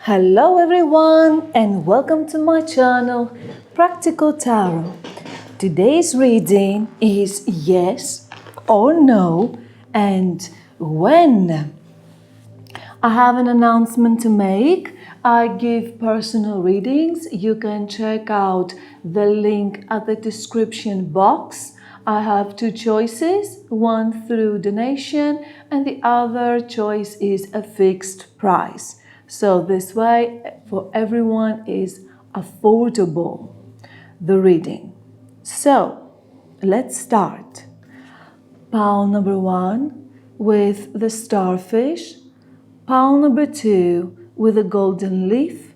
Hello everyone and welcome to my channel Practical Tarot. Today's reading is yes or no and when. I have an announcement to make. I give personal readings. You can check out the link at the description box. I have two choices, one through donation and the other choice is a fixed price. So this way for everyone is affordable, the reading. So let's start. Pile number 1 with the starfish. Pile number 2 with a golden leaf.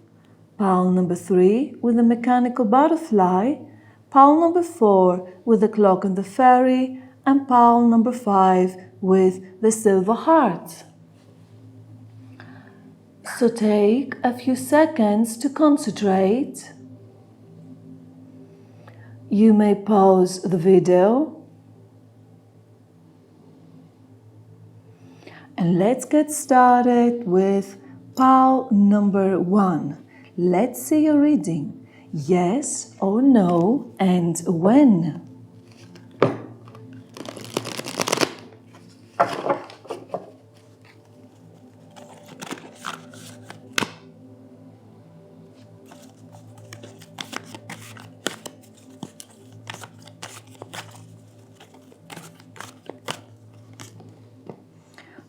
Pile number 3 with a mechanical butterfly. Pile number 4 with the clock and the fairy. And pile number 5 with the silver heart. So take a few seconds to concentrate. You may pause the video. And let's get started with pile number 1. Let's see your reading. Yes or no and when.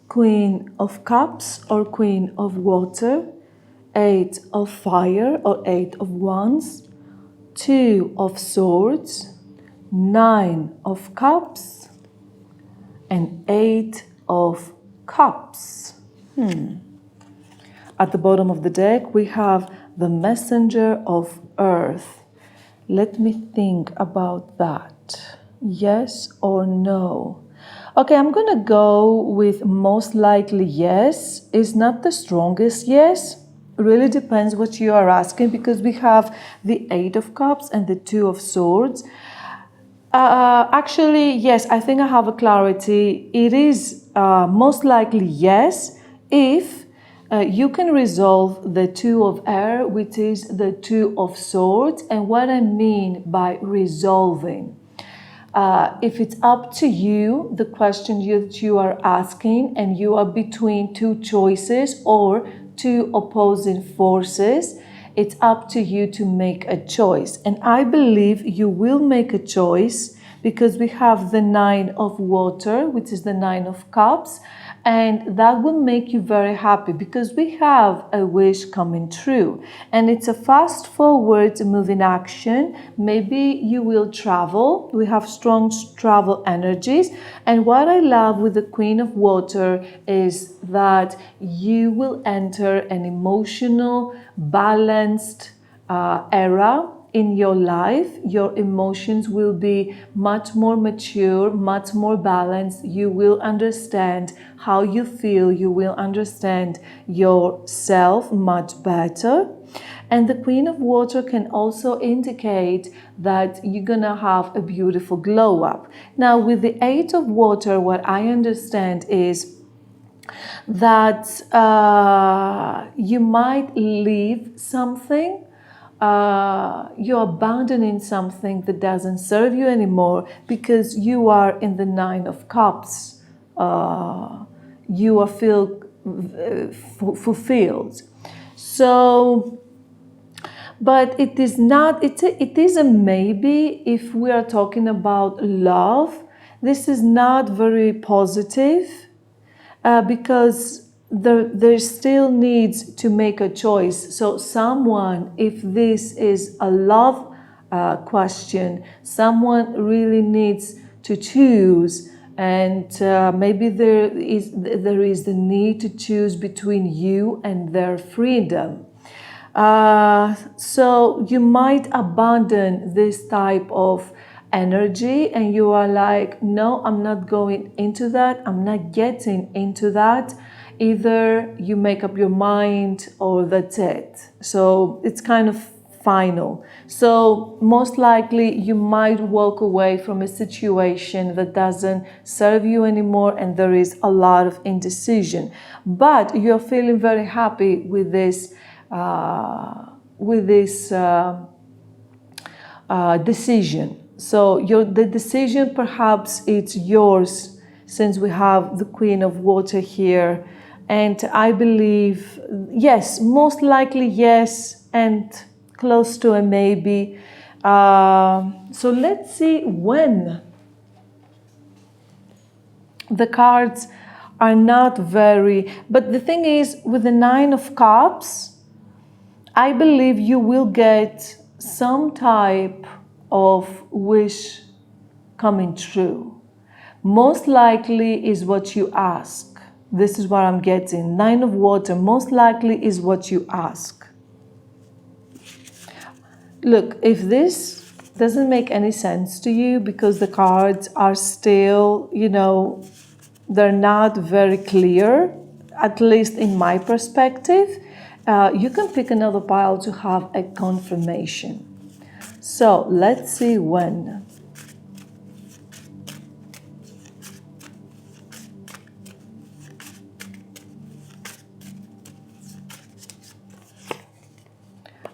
Queen of Cups or Queen of Water, 8 of Fire or 8 of Wands, 2 of Swords, 9 of Cups, and 8 of Cups. At the bottom of the deck we have the Messenger of Earth. Let me think about that. Yes or no? Okay, I'm gonna go with most likely yes. It's not the strongest yes. Really depends what you are asking because we have the 8 of Cups and the 2 of Swords. Actually, yes, I think I have a clarity. It is most likely yes if you can resolve the 2 of Air, which is the 2 of Swords. And what I mean by resolving. If it's up to you, the question that you are asking, and you are between two choices or two opposing forces, it's up to you to make a choice. And I believe you will make a choice because we have the 9 of Water, which is the 9 of Cups, and that will make you very happy because we have a wish coming true. And it's a fast forward moving action. Maybe you will travel. We have strong travel energies. And what I love with the Queen of Water is that you will enter an emotional, balanced era in your life. Your emotions will be much more mature, much more balanced. You will understand how you feel. You will understand yourself much better. And the Queen of Water can also indicate that you're gonna have a beautiful glow up. Now with the 8 of Water, what I understand is that you might leave something. You're abandoning something that doesn't serve you anymore because you are in the 9 of Cups. You are feel fulfilled. So, but it is not, it is a maybe if we are talking about love. This is not very positive because there still needs to make a choice. So someone, if this is a love question, someone really needs to choose, and maybe there is the need to choose between you and their freedom. So you might abandon this type of energy and you are like, no, I'm not going into that. I'm not getting into that. Either you make up your mind or that's it. So it's kind of final. So most likely you might walk away from a situation that doesn't serve you anymore and there is a lot of indecision. But you're feeling very happy with this decision. So the decision, perhaps it's yours, since we have the Queen of Water here. And I believe, yes, most likely yes, and close to a maybe. So let's see when. The cards are not very, but the thing is, with the Nine of Cups, I believe you will get some type of wish coming true. Most likely is what you ask. This is what I'm getting. Nine of Water, most likely is what you ask. Look, if this doesn't make any sense to you because the cards are still, they're not very clear, at least in my perspective, you can pick another pile to have a confirmation. So let's see when.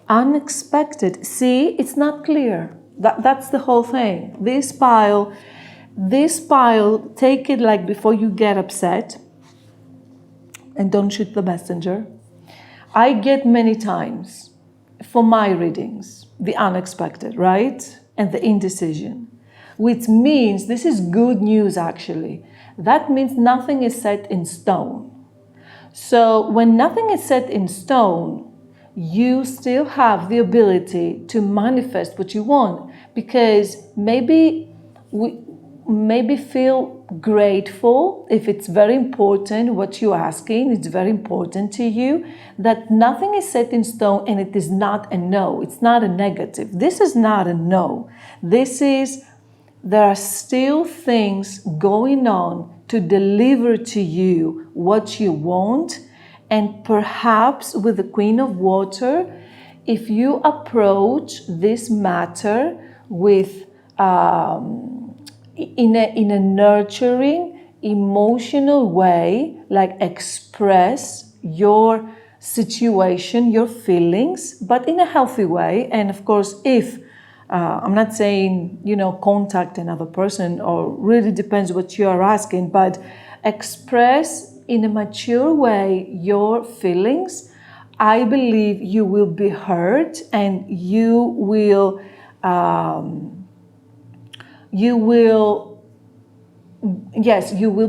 Unexpected. See, it's not clear. That's the whole thing. This pile, take it like before you get upset and don't shoot the messenger. I get many times for my readings, the unexpected, right? And the indecision, which means this is good news actually. That means nothing is set in stone. So when nothing is set in stone, you still have the ability to manifest what you want, because maybe feel grateful if it's very important what you're asking, it's very important to you, that nothing is set in stone and it is not a no, it's not a negative. This is not a no. This is, there are still things going on to deliver to you what you want. And perhaps with the Queen of Water, if you approach this matter with in a nurturing, emotional way, like express your situation, your feelings, but in a healthy way. And of course, if I'm not saying, contact another person, or really depends what you are asking, but express in a mature way your feelings. I believe you will be heard, and you will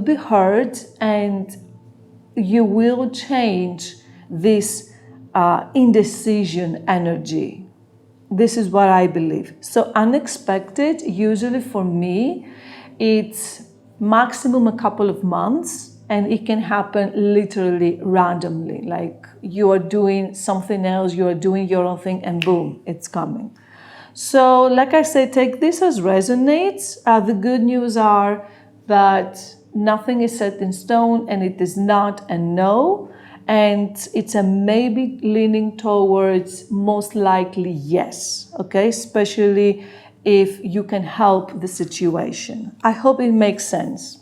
be heard, and you will change this indecision energy. This is what I believe. So unexpected, usually for me, it's maximum a couple of months. And it can happen literally randomly, like you are doing something else, you are doing your own thing, and boom, it's coming. So, like I said, take this as resonates. The good news are that nothing is set in stone, and it is not a no, and it's a maybe leaning towards most likely yes, okay? Especially if you can help the situation. I hope it makes sense.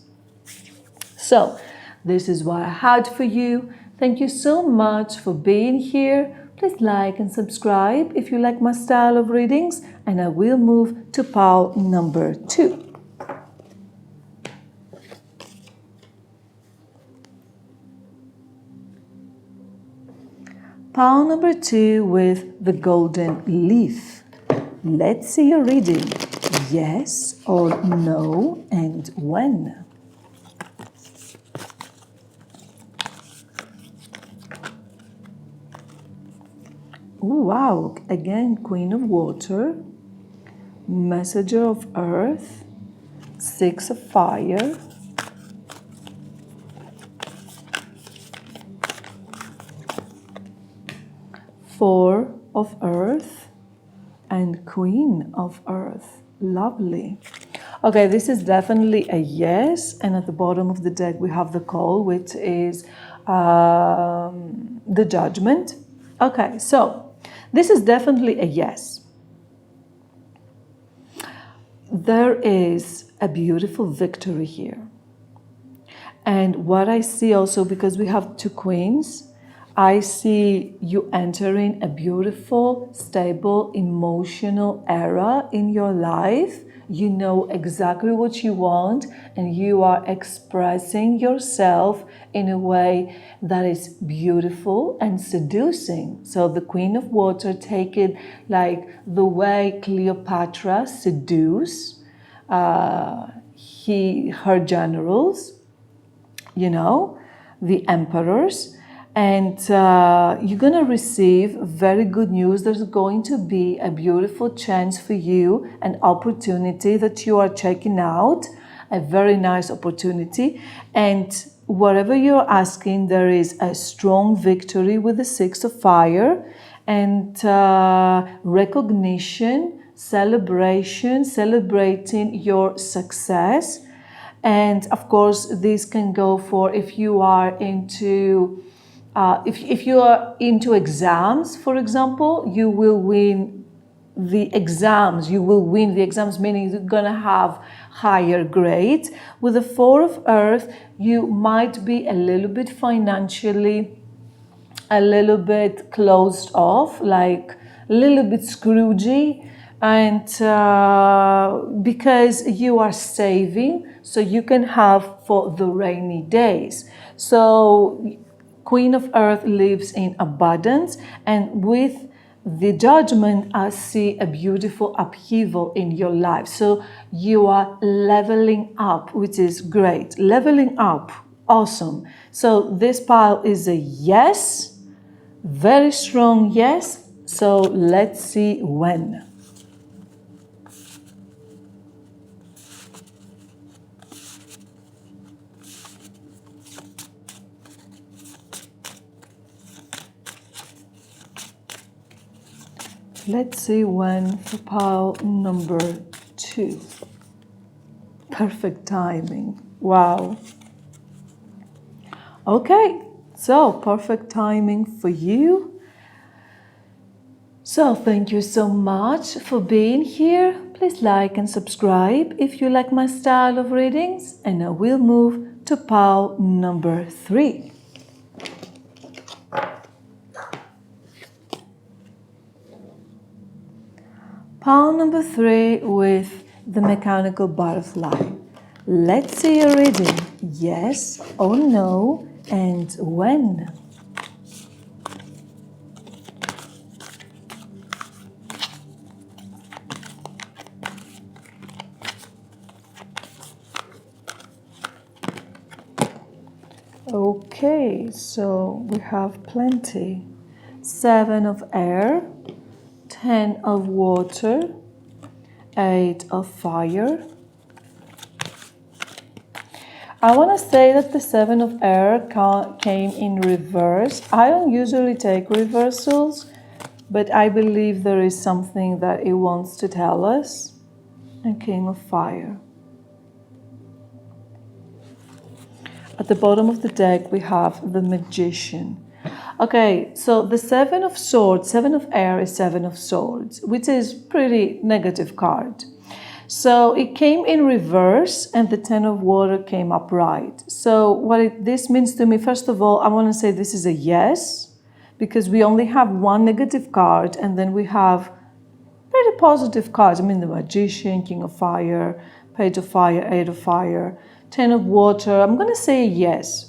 So, this is what I had for you. Thank you so much for being here. Please like and subscribe if you like my style of readings, and I will move to pile number 2. Pile number 2 with the golden leaf. Let's see your reading. Yes or no, and when? Ooh, wow, again, Queen of Water, Messenger of Earth, Six of Fire, Four of Earth, and Queen of Earth. Lovely. Okay, this is definitely a yes, and at the bottom of the deck we have the call, which is the Judgment. Okay, so this is definitely a yes. There is a beautiful victory here. And what I see also, because we have 2 queens, I see you entering a beautiful, stable, emotional era in your life. You know exactly what you want, and you are expressing yourself in a way that is beautiful and seducing. So the Queen of Water, take it like the way Cleopatra seduced her generals, you know, the emperors. And you're going to receive very good news. There's going to be a beautiful chance for you, an opportunity that you are checking out, a very nice opportunity. And whatever you're asking, there is a strong victory with the Six of Fire, and recognition, celebration, celebrating your success. And of course, this can go for if you are into if you are into exams, for example, you will win the exams. You will win the exams, meaning you're going to have higher grades. With the Four of Earth, you might be a little bit financially, a little bit closed off, like a little bit scroogey, and because you are saving so you can have for the rainy days. So Queen of Earth lives in abundance, and with the Judgment, I see a beautiful upheaval in your life. So you are leveling up, which is great. Leveling up, awesome. So this pile is a yes, very strong yes. So let's see when. Let's see when for pile number 2. Perfect timing. Wow. Okay, so perfect timing for you. So thank you so much for being here. Please like and subscribe if you like my style of readings, and I will move to pile number 3. Pile number 3 with the mechanical butterfly. Let's see your reading. Yes or no, and when. Okay, so we have plenty. 7 of air, 10 of water, 8 of fire. I want to say that the 7 of air came in reverse. I don't usually take reversals, but I believe there is something that it wants to tell us. And King of fire. At the bottom of the deck, we have the Magician. Okay, so the 7 of swords, 7 of air is 7 of swords, which is pretty negative card. So it came in reverse, and the 10 of water came upright. So what this means to me, first of all, I want to say this is a yes, because we only have one negative card, and then we have pretty positive cards. I mean, the Magician, King of fire, Page of fire, 8 of fire, 10 of water. I'm going to say yes.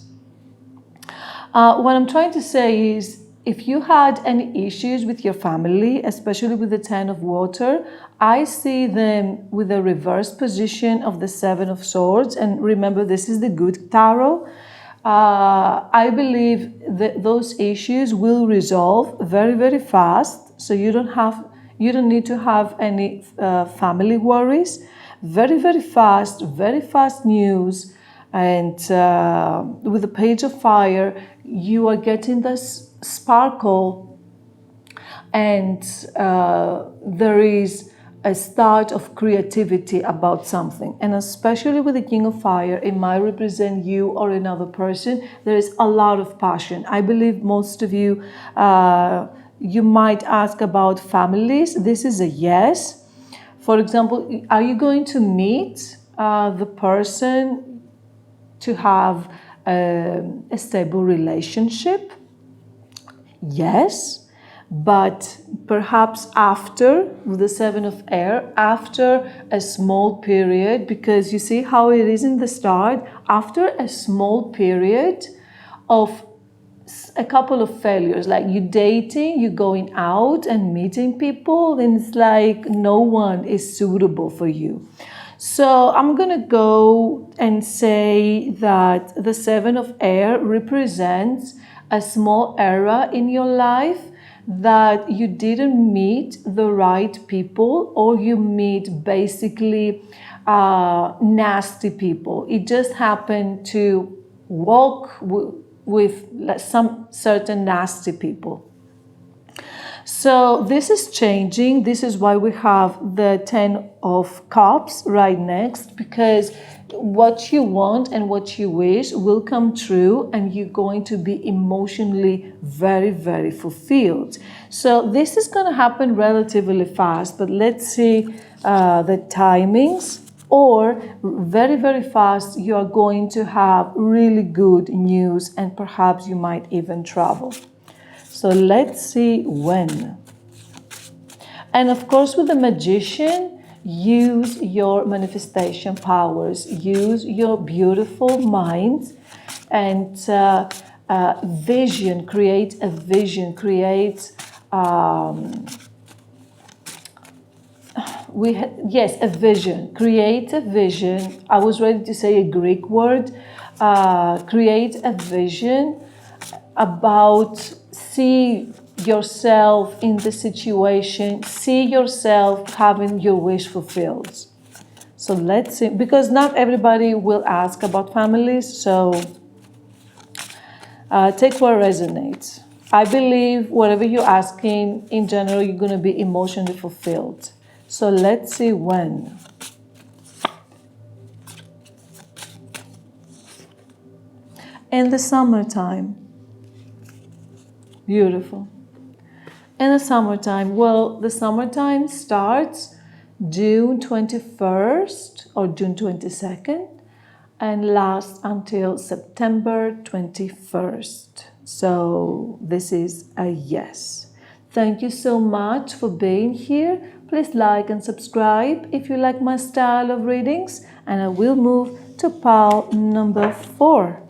What I'm trying to say is, if you had any issues with your family, especially with the 10 of water, I see them with a reverse position of the 7 of swords. And remember, this is the good tarot. I believe that those issues will resolve very, very fast. So you don't need to have any family worries. Very, very fast news. And with the Page of fire, you are getting this sparkle, and there is a start of creativity about something. And especially with the King of fire, it might represent you or another person. There is a lot of passion. I believe most of you, you might ask about families. This is a yes. For example, are you going to meet the person to have a stable relationship? Yes, but perhaps after the Seven of Air, after a small period, because you see how it is in the start, after a small period of a couple of failures, like you dating, you going out and meeting people, and it's like no one is suitable for you. So I'm gonna go and say that the Seven of Air represents a small era in your life that you didn't meet the right people, or you meet basically nasty people. It just happened to walk with some certain nasty people. So this is changing. This is why we have the 10 of Cups right next, because what you want and what you wish will come true, and you're going to be emotionally very, very fulfilled. So this is going to happen relatively fast, but let's see the timings. Or very, very fast, you are going to have really good news, and perhaps you might even travel. So let's see when. And of course, with the Magician, use your manifestation powers, use your beautiful mind, and vision, create a vision, create yes, a vision. Create a vision. I was ready to say a Greek word. Create a vision about, see yourself in the situation, see yourself having your wish fulfilled. So let's see, because not everybody will ask about families, so take what resonates. I believe whatever you're asking, in general, you're going to be emotionally fulfilled. So let's see when. In the summertime. Beautiful. In the summertime, well, the summertime starts June 21st or June 22nd and lasts until September 21st. So this is a yes. Thank you so much for being here. Please like and subscribe if you like my style of readings, and I will move to pile number 4.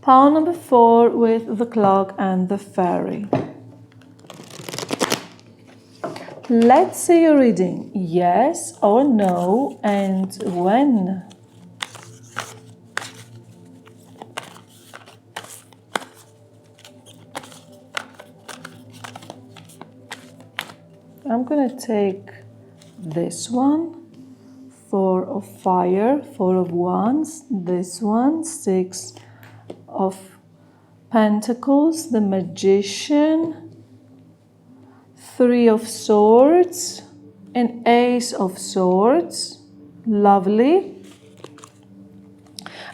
Pile number 4 with the clock and the fairy. Let's see your reading. Yes or no, and when. I'm going to take this one, 4 of fire, 4 of wands, this one, 6 of pentacles, the magician, 3 of swords, and ace of swords. Lovely.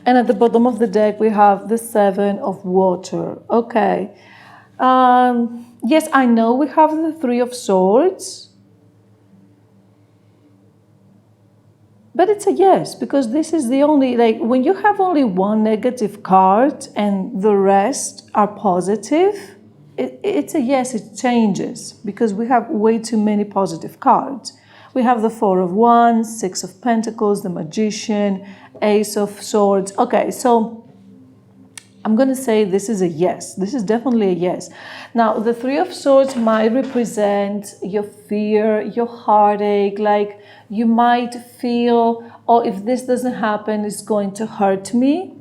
And at the bottom of the deck, we have the 7 of water. Okay. Yes, I know we have the 3 of swords. But it's a yes, because this is the only, like, when you have only one negative card and the rest are positive, it's a yes, it changes, because we have way too many positive cards. We have the 4 of wands, 6 of pentacles, the magician, ace of swords. Okay, so I'm going to say this is a yes. This is definitely a yes. Now, the 3 of swords might represent your fear, your heartache, like you might feel, oh, if this doesn't happen, it's going to hurt me.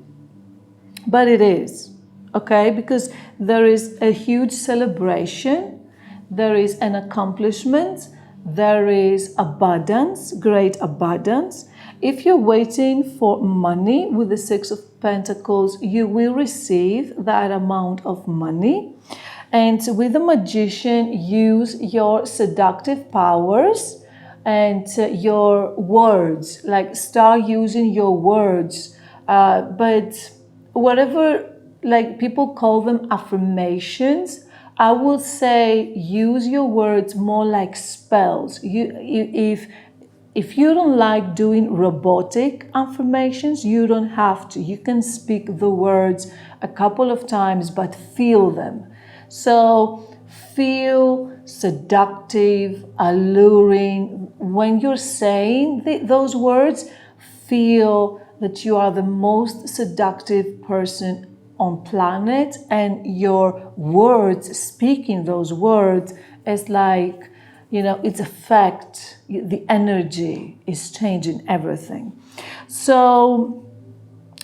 But it is, okay? Because there is a huge celebration, there is an accomplishment, there is abundance, great abundance. If you're waiting for money with the 6 of Pentacles, you will receive that amount of money. And with the magician, use your seductive powers and your words, like start using your words. But whatever, like people call them affirmations, I would say use your words more like spells. If you don't like doing robotic affirmations, you don't have to. You can speak the words a couple of times, but feel them. So feel seductive, alluring. When you're saying those words, feel that you are the most seductive person on planet, and your words, speaking those words, is like, it's effect, the energy is changing everything. So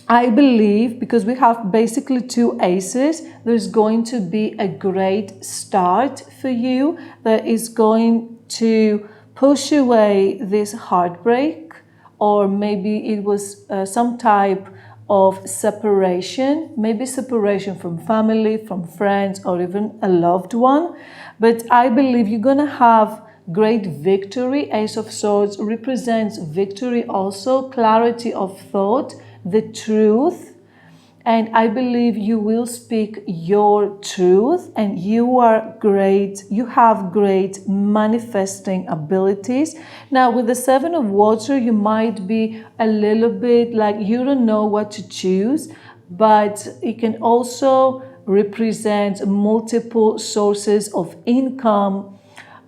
I believe, because we have basically 2 aces, there's going to be a great start for you that is going to push away this heartbreak, or maybe it was some type of separation, maybe separation from family, from friends, or even a loved one. But I believe you're going to have great victory. Ace of Swords represents victory also, clarity of thought, the truth. And I believe you will speak your truth, and you are great. You have great manifesting abilities. Now, with the 7 of Water, you might be a little bit like you don't know what to choose, but it can also represent multiple sources of income.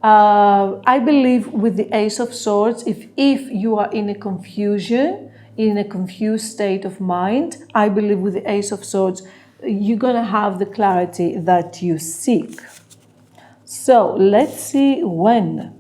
I believe with the Ace of Swords, if you are in a confused state of mind, I believe with the Ace of Swords, you're going to have the clarity that you seek. So let's see when.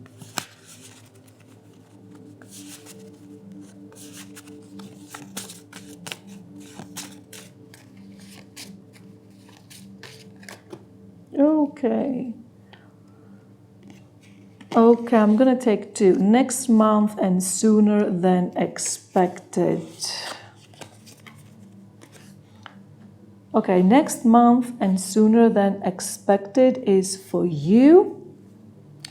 Okay, I'm going to take 2. Next month and sooner than expected. Okay, next month and sooner than expected is for you.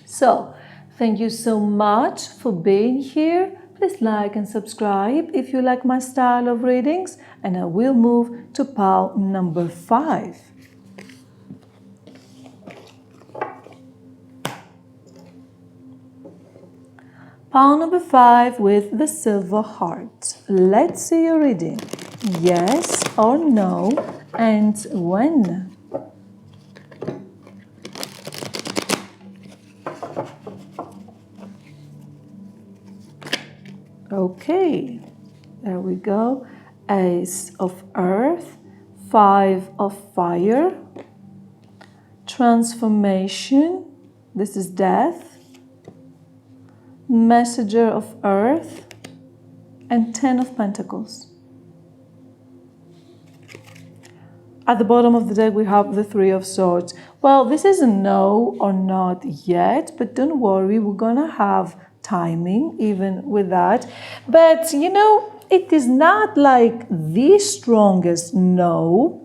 So, thank you so much for being here. Please like and subscribe if you like my style of readings, and I will move to pile number 5. Pile number 5 with the silver heart. Let's see your reading. Yes or no, and when. Okay, there we go. Ace of Earth, 5 of Fire, Transformation, this is death, Messenger of Earth, and 10 of Pentacles. At the bottom of the deck, we have the 3 of Swords. Well, this is a no or not yet, but don't worry, we're gonna have timing even with that. But, it is not like the strongest no.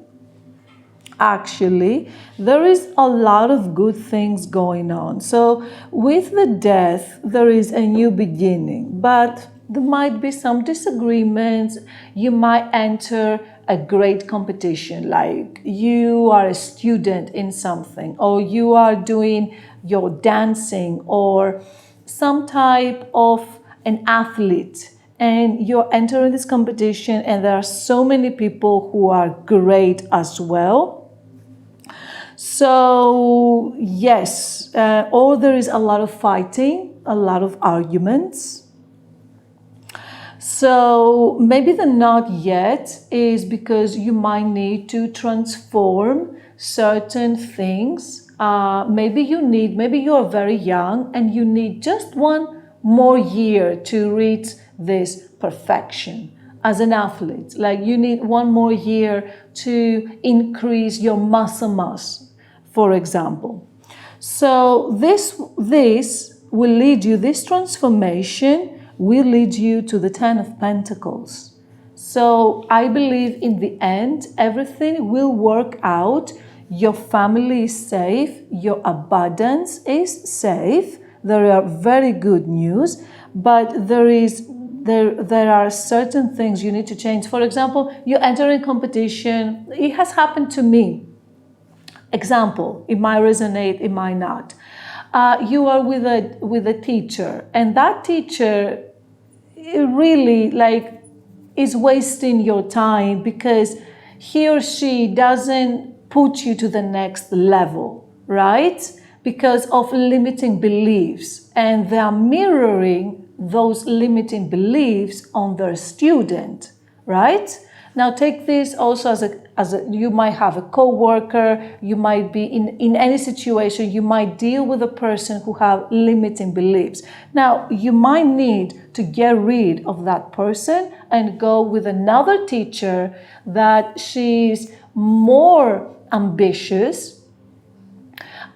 Actually, there is a lot of good things going on. So with the death, there is a new beginning, but there might be some disagreements. You might enter a great competition, like you are a student in something, or you are doing your dancing, or some type of an athlete, and you're entering this competition, and there are so many people who are great as well. So yes, or there is a lot of fighting, a lot of arguments. So maybe the not yet is because you might need to transform certain things. Maybe you are very young and you need just 1 more year to reach this perfection. As an athlete, like you need 1 more year to increase your muscle mass, for example. So this will lead you, this transformation will lead you to the 10 of Pentacles. So I believe in the end, everything will work out. Your family is safe, your abundance is safe. There are very good news, but there are certain things you need to change. For example, you enter a competition. It has happened to me. Example, it might resonate, it might not. You are with a teacher, and that teacher really like is wasting your time because he or she doesn't put you to the next level, right? Because of limiting beliefs, and they are mirroring those limiting beliefs on their student, right? Now take this also as a you might have a co-worker, you might be in any situation, you might deal with a person who have limiting beliefs. Now you might need to get rid of that person and go with another teacher that she's more ambitious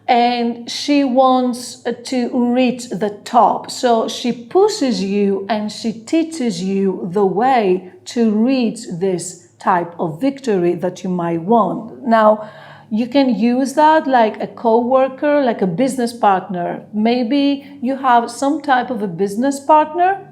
and she wants to reach the top. So she pushes you and she teaches you the way to reach this type of victory that you might want. Now, you can use that like a co-worker, like a business partner. Maybe you have some type of a business partner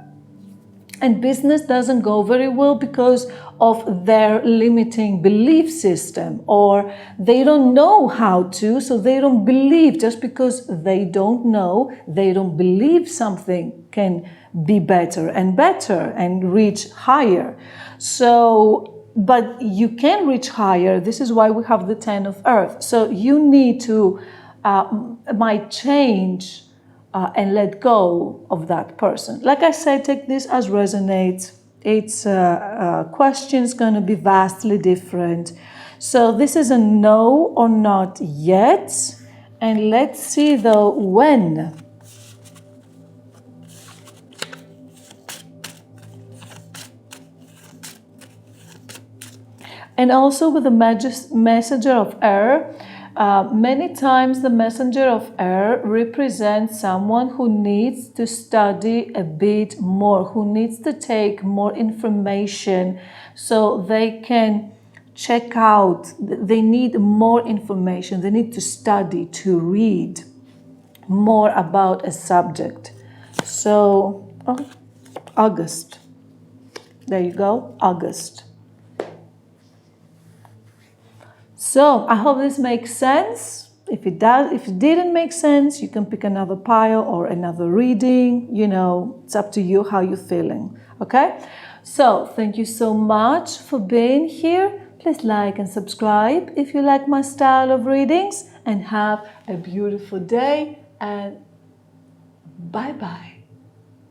and business doesn't go very well because of their limiting belief system, or they don't know how to, so they don't believe. Just because they don't know, they don't believe something can be better and reach higher. So, but you can reach higher. This is why we have the 10 of earth. So you need to, might change and let go of that person. Like I said, take this as resonates. Its question's going to be vastly different. So this is a no or not yet. And let's see though when. And also with the messenger of air, many times the messenger of air represents someone who needs to study a bit more, who needs to take more information so they can check out. They need more information. They need to study, to read more about a subject. So, August. There you go, August. So I hope this makes sense. If it didn't make sense, you can pick another pile or another reading. You know, it's up to you how you're feeling. Okay? So thank you so much for being here. Please like and subscribe if you like my style of readings, and have a beautiful day, and bye-bye.